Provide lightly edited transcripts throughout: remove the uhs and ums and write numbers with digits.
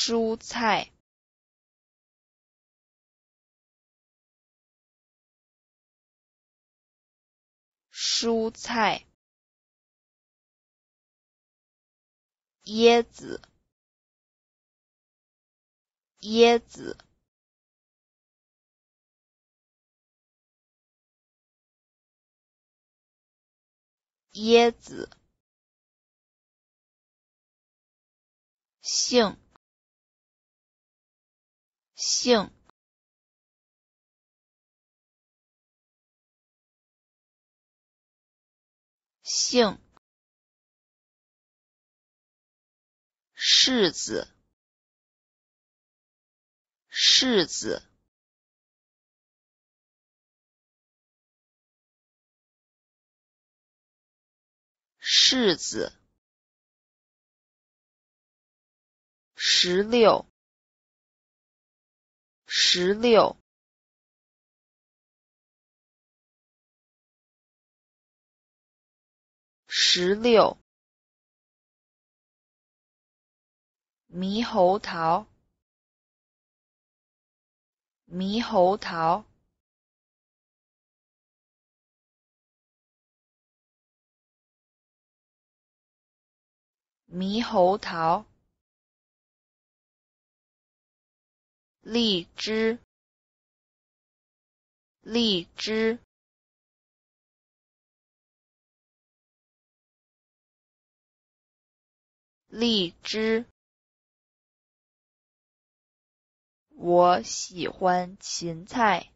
蔬菜，蔬菜，椰子，椰子，椰子，杏，杏，杏，柿子，柿子，柿子，石榴，石榴，石榴，猕猴桃，猕猴桃，猕猴桃，荔枝，荔枝，荔枝。我喜欢芹菜，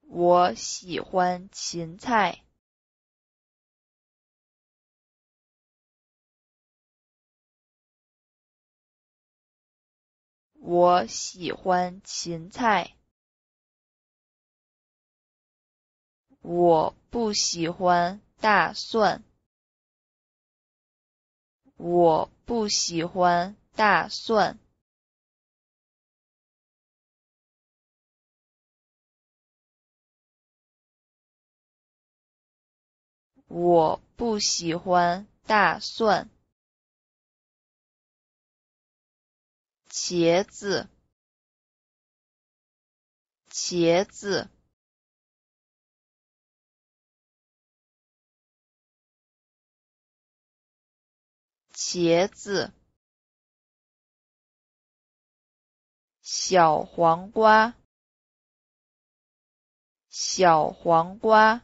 我喜欢芹菜，我喜欢芹菜。我不喜欢大蒜，我不喜欢大蒜。我不喜欢大蒜。茄子，茄子，茄子。小黄瓜，小黄瓜，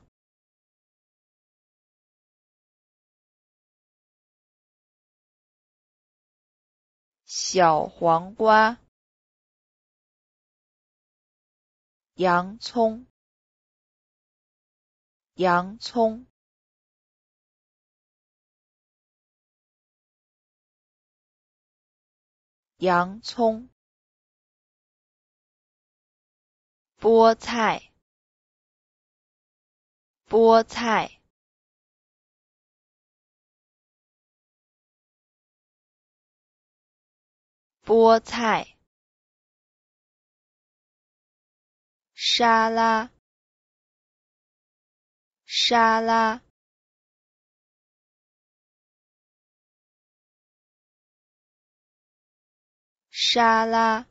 小黄瓜。洋葱，洋葱，洋葱。菠菜，菠菜，菠菜。沙拉，沙拉，沙拉。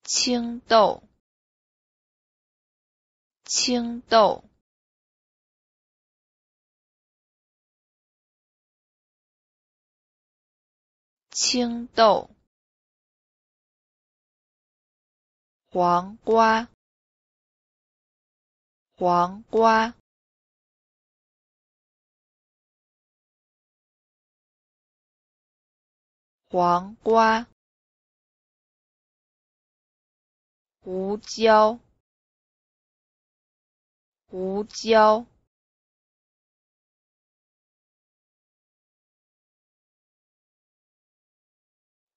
青豆，青豆，青豆。黄瓜，黄瓜，黄瓜。胡椒，胡椒，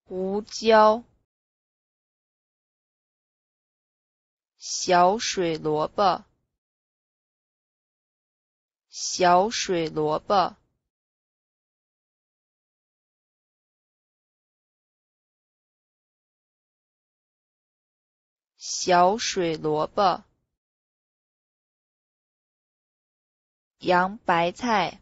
胡椒。小水萝卜，小水萝卜，小水萝卜。洋白菜，